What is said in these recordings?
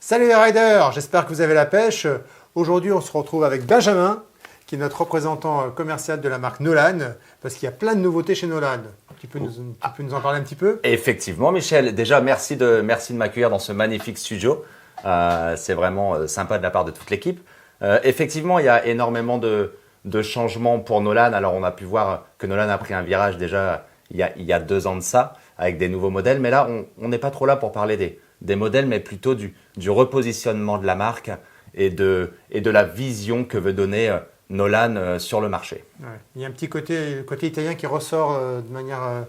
Salut les riders, j'espère que vous avez la pêche. Aujourd'hui, on se retrouve avec Benjamin, qui est notre représentant commercial de la marque Nolan, parce qu'il y a plein de nouveautés chez Nolan. Tu peux nous en parler un petit peu? Effectivement, Michel. Déjà, merci de m'accueillir dans ce magnifique studio. C'est vraiment sympa de la part de toute l'équipe. Effectivement, il y a énormément de changements pour Nolan. Alors, on a pu voir que Nolan a pris un virage déjà il y a 2 ans de ça, avec des nouveaux modèles. Mais là, on n'est pas trop là pour parler des modèles, mais plutôt du repositionnement de la marque et de la vision que veut donner Nolan sur le marché. Ouais. Il y a un petit côté italien qui ressort de manière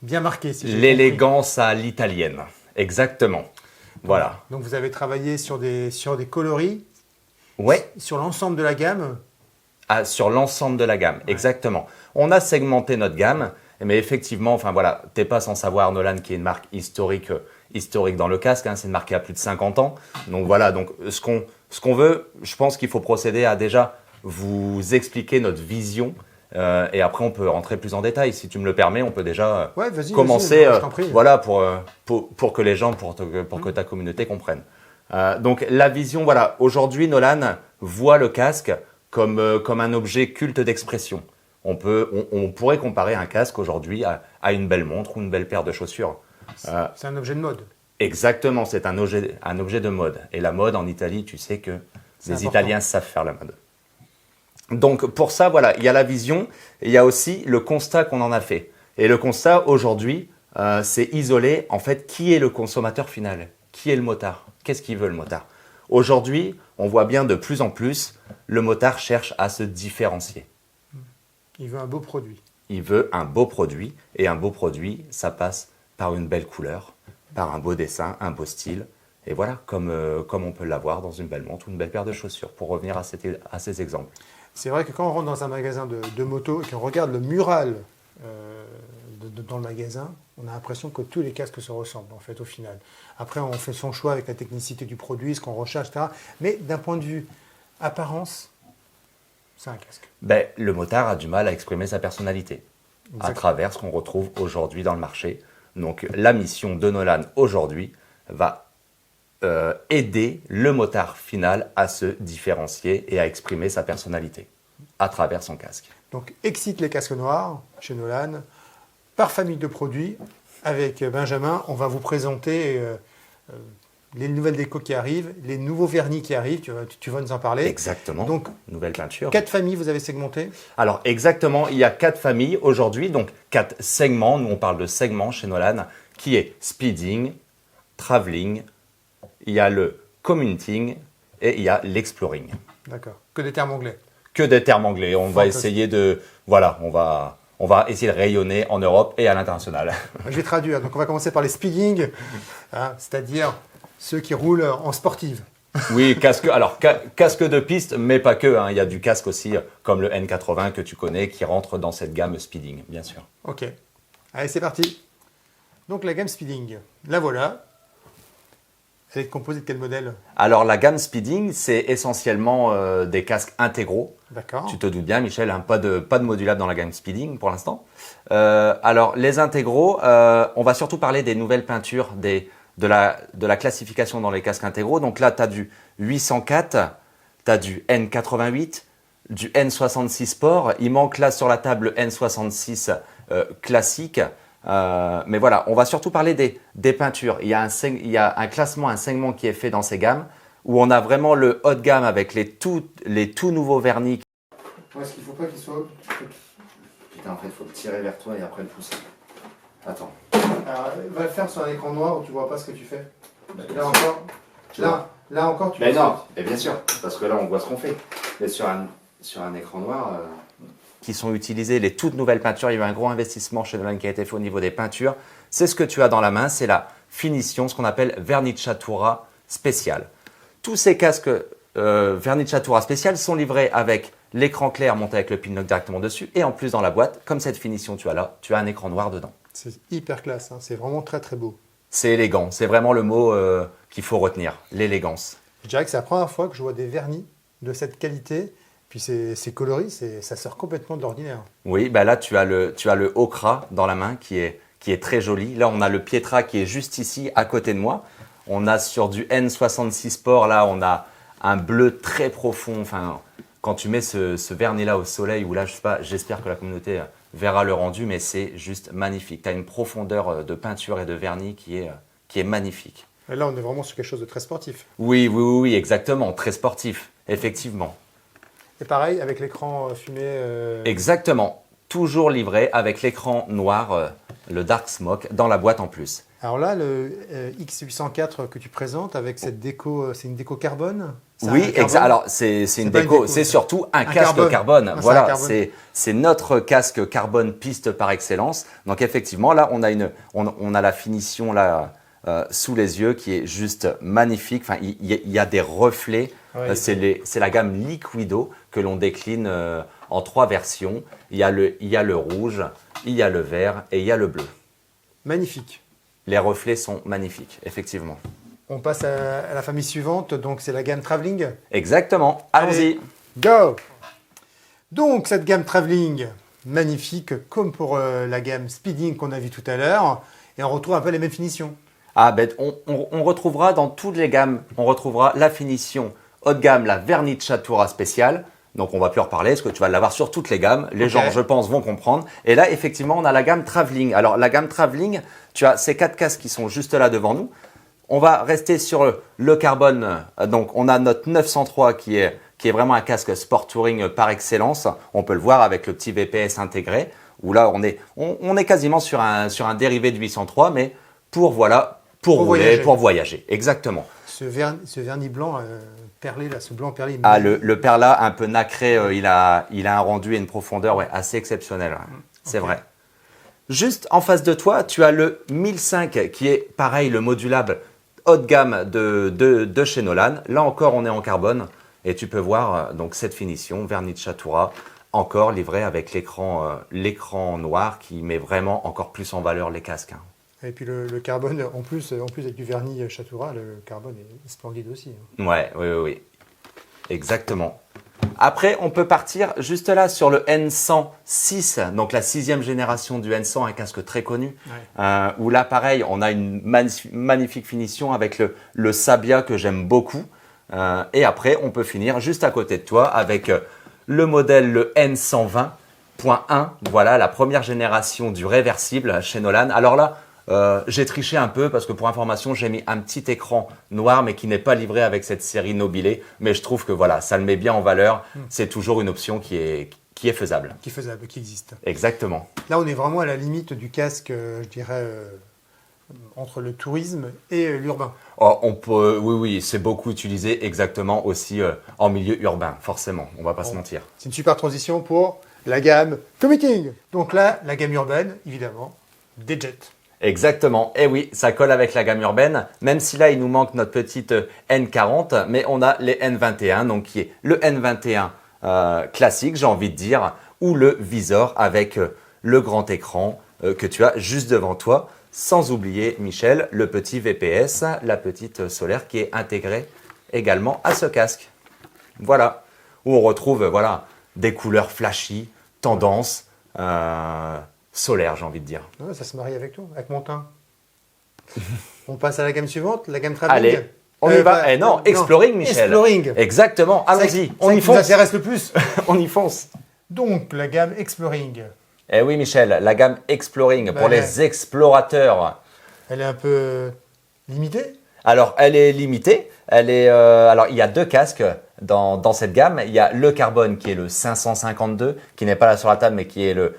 bien marquée. Si L'élégance à l'italienne, exactement. Voilà. Donc vous avez travaillé sur des coloris, Ouais. sur l'ensemble de la gamme. Sur l'ensemble de la gamme, Ouais. exactement. On a segmenté notre gamme, mais effectivement, enfin voilà, t'es pas sans savoir Nolan qui est une marque historique dans le casque, hein, c'est une marque qui a plus de 50 ans. Donc voilà, donc ce qu'on veut, je pense qu'il faut procéder à déjà vous expliquer notre vision et après on peut rentrer plus en détail. Si tu me le permets, on peut déjà Ouais, commencer je t'en prie. voilà, pour que les gens, pour que ta communauté comprenne. Donc la vision, voilà, aujourd'hui Nolan voit le casque comme un objet culte d'expression. On pourrait comparer un casque aujourd'hui à une belle montre ou une belle paire de chaussures. C'est un objet de mode. Exactement, c'est un objet de mode. Et la mode en Italie, tu sais que les important. Italiens savent faire la mode. Donc pour ça, voilà, il y a la vision, et il y a aussi le constat qu'on en a fait. Et le constat aujourd'hui, c'est isoler en fait qui est le consommateur final, qui est le motard, qu'est-ce qu'il veut le motard. Aujourd'hui, on voit bien de plus en plus, le motard cherche à se différencier. Il veut un beau produit. Il veut un beau produit, et un beau produit, ça passe par une belle couleur, par un beau dessin, un beau style, et voilà, comme on peut l'avoir dans une belle montre ou une belle paire de chaussures, pour revenir à ces exemples. C'est vrai que quand on rentre dans un magasin de moto et qu'on regarde le mural dans le magasin, on a l'impression que tous les casques se ressemblent en fait au final. Après, on fait son choix avec la technicité du produit, ce qu'on recherche, etc. Mais d'un point de vue apparence, c'est un casque. Ben, le motard a du mal à exprimer sa personnalité à travers ce qu'on retrouve aujourd'hui dans le marché. Donc la mission de Nolan aujourd'hui va aider le motard final à se différencier et à exprimer sa personnalité à travers son casque. Donc, excite les casques noirs chez Nolan, par famille de produits. Avec Benjamin, on va vous présenter les nouvelles décos qui arrivent, les nouveaux vernis qui arrivent, tu vas nous en parler. Exactement, Donc, nouvelle peinture. 4 familles, vous avez segmenté? Alors exactement, il y a 4 familles aujourd'hui, donc 4 segments. Nous on parle de segments chez Nolan, qui est speeding, traveling, il y a le commuting et il y a l'exploring. D'accord. Que des termes anglais. Que des termes anglais. On va essayer de, voilà, on va essayer de rayonner en Europe et à l'international. Je vais traduire. Donc, on va commencer par les speeding, hein, c'est-à-dire ceux qui roulent en sportive. Oui, casque de piste, mais pas que. Hein. Il y a du casque aussi, comme le N80 que tu connais, qui rentre dans cette gamme speeding, bien sûr. Ok. Allez, c'est parti. Donc, la gamme speeding, la voilà. Ça va être composé de quel modèle? Alors, la gamme speeding, c'est essentiellement des casques intégraux. D'accord. Tu te doutes bien, Michel, hein, pas de modulable dans la gamme speeding pour l'instant. Alors, les intégraux, on va surtout parler des nouvelles peintures, de la classification dans les casques intégraux. Donc là, tu as du 804, tu as du N88, du N66 Sport. Il manque là sur la table le N66 classique. Mais voilà, on va surtout parler des peintures. Il y a un classement, un segment qui est fait dans ces gammes où on a vraiment le haut de gamme avec les tout nouveaux vernis. Est-ce qu'il ne faut pas qu'il soit... Putain, en fait, il faut le tirer vers toi et après le pousser. Attends. Alors, va le faire sur un écran noir où tu ne vois pas ce que tu fais. Là encore, tu Mais vois. non, et bien sûr, parce que là, on voit ce qu'on fait. Mais sur un écran noir... Qui sont utilisées, les toutes nouvelles peintures. Il y a eu un gros investissement chez Nolan qui a été fait au niveau des peintures. C'est ce que tu as dans la main, c'est la finition, ce qu'on appelle Verniciatura spécial. Tous ces casques Verniciatura spécial sont livrés avec l'écran clair monté avec le pinlock directement dessus. Et en plus, dans la boîte, comme cette finition tu as là, tu as un écran noir dedans. C'est hyper classe, hein. C'est vraiment très très beau. C'est élégant, c'est vraiment le mot qu'il faut retenir, l'élégance. Je dirais que c'est la première fois que je vois des vernis de cette qualité. Puis c'est coloris, ça sort complètement de l'ordinaire. Oui, bah là tu as le ochre dans la main qui est très joli. Là on a le pietra qui est juste ici à côté de moi. On a sur du N66 Sport, là, on a un bleu très profond. Enfin, quand tu mets ce vernis-là au soleil, ou là, je sais pas, j'espère que la communauté verra le rendu, mais c'est juste magnifique. Tu as une profondeur de peinture et de vernis qui est magnifique. Et là, on est vraiment sur quelque chose de très sportif. Oui, exactement. Très sportif, effectivement. Et pareil, avec l'écran fumé. Exactement. Toujours livré avec l'écran noir, le Dark Smoke, dans la boîte en plus. Alors là, le X804 que tu présentes avec cette déco, c'est une déco carbone? Oui, exact. Alors, c'est une déco, c'est surtout un casque carbone. Ah, voilà, c'est notre casque carbone piste par excellence. Donc, effectivement, là, on a la finition là, sous les yeux qui est juste magnifique. Enfin, il y a des reflets. Ouais, c'est la gamme Liquido que l'on décline en 3 versions. Il y a le rouge, il y a le vert et il y a le bleu. Magnifique. Les reflets sont magnifiques, effectivement. On passe à la famille suivante, donc c'est la gamme Traveling. Exactement. Allons-y. Go! Donc cette gamme Traveling, magnifique, comme pour la gamme Speeding qu'on a vu tout à l'heure. Et on retrouve un peu les mêmes finitions. Ah ben, on retrouvera dans toutes les gammes, on retrouvera la finition haut de gamme, la vernis de Chatoura spéciale. Donc, on va plus en reparler parce que tu vas l'avoir sur toutes les gammes. Les gens, je pense, vont comprendre. Et là, effectivement, on a la gamme Traveling. Alors, la gamme Traveling, tu as ces 4 casques qui sont juste là devant nous. On va rester sur le carbone. Donc, on a notre 903 qui est vraiment un casque sport touring par excellence. On peut le voir avec le petit VPS intégré. Où là, on est quasiment sur un dérivé de 803, mais pour rouler, pour voyager. Exactement. Ce vernis blanc perlé, là, ce blanc perlé. Ah, le perlat un peu nacré, il a un rendu et une profondeur assez exceptionnel. Ouais. C'est vrai. Juste en face de toi, tu as le 1005 qui est pareil, le modulable haut de gamme de chez Nolan. Là encore, on est en carbone et tu peux voir donc cette finition, vernis de Chatoura, encore livré avec l'écran noir qui met vraiment encore plus en valeur les casques. Et puis le carbone, en plus avec du vernis Chatoura, le carbone est splendide aussi. Ouais, oui. Exactement. Après, on peut partir juste là sur le N106, donc la 6e génération du N100, un casque très connu, où là, pareil, on a une magnifique finition avec le Sabia que j'aime beaucoup. Et après, on peut finir juste à côté de toi avec le modèle, le N120.1, voilà, la première génération du réversible chez Nolan. Alors là, j'ai triché un peu parce que pour information, j'ai mis un petit écran noir mais qui n'est pas livré avec cette série Nobilé. Mais je trouve que voilà, ça le met bien en valeur. C'est toujours une option qui est faisable. Qui est faisable, qui existe. Exactement. Là, on est vraiment à la limite du casque, je dirais, entre le tourisme et l'urbain. Oh, oui, c'est beaucoup utilisé exactement aussi en milieu urbain, forcément. On va pas se mentir. C'est une super transition pour la gamme Commuting. Donc là, la gamme urbaine, évidemment, des jets. Exactement. Et oui, ça colle avec la gamme urbaine, même si là, il nous manque notre petite N40, mais on a les N21, donc qui est le N21 classique, j'ai envie de dire, ou le visor avec le grand écran que tu as juste devant toi, sans oublier, Michel, le petit VPS, la petite solaire qui est intégrée également à ce casque. Voilà, où on retrouve des couleurs flashy, tendance, solaire, j'ai envie de dire. Ouais, ça se marie avec tout, avec mon teint. On passe à la gamme suivante, la gamme Traveling. Allez, on y va. Exploring, Michel. Exploring. Exactement, allons-y. On y fonce. Ça nous intéresse le plus. On y fonce. Donc, la gamme Exploring. Eh oui, Michel, la gamme Exploring pour les explorateurs. Elle est un peu limitée. Alors, elle est limitée. Alors, il y a 2 casques dans cette gamme. Il y a le carbone qui est le 552, qui n'est pas là sur la table, mais qui est le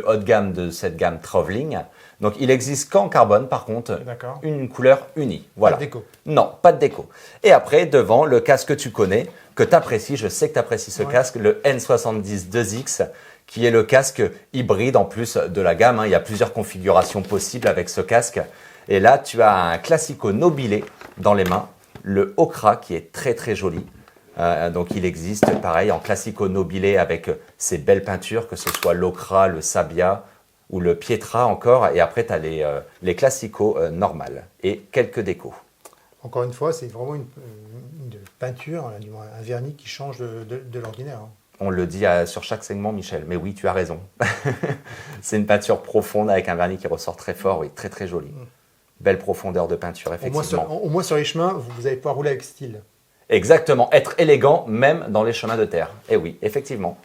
haut de gamme de cette gamme Traveling. Donc, il existe qu'en carbone, par contre, une couleur unie. Voilà. Pas de déco. Non, pas de déco. Et après, devant, le casque que tu connais, que tu apprécies, je sais que tu apprécies ce casque, le N70 2X, qui est le casque hybride en plus de la gamme. Il y a plusieurs configurations possibles avec ce casque. Et là, tu as un Classico Nobilé dans les mains, le Okra qui est très très joli. Donc il existe pareil en Classico Nobilé avec ces belles peintures, que ce soit l'Okra, le Sabia ou le Pietra encore. Et après, tu as les Classico normales et quelques décos. Encore une fois, c'est vraiment une peinture, du moins un vernis qui change de l'ordinaire. On le dit sur chaque segment, Michel. Mais oui, tu as raison. C'est une peinture profonde avec un vernis qui ressort très fort, oui, très très joli. belle profondeur de peinture, Au moins, effectivement. au moins sur les chemins, vous allez pouvoir rouler avec style. Exactement, être élégant même dans les chemins de terre. Et oui, effectivement.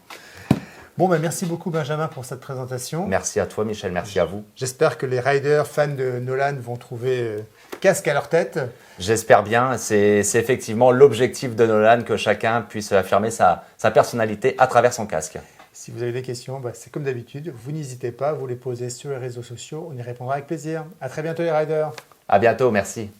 Bon, ben, merci beaucoup Benjamin pour cette présentation. Merci à toi Michel, merci à vous. J'espère que les riders fans de Nolan vont trouver casque à leur tête. J'espère bien, c'est effectivement l'objectif de Nolan que chacun puisse affirmer sa personnalité à travers son casque. Si vous avez des questions, c'est comme d'habitude, vous n'hésitez pas, vous les posez sur les réseaux sociaux, on y répondra avec plaisir. À très bientôt les riders. À bientôt, merci.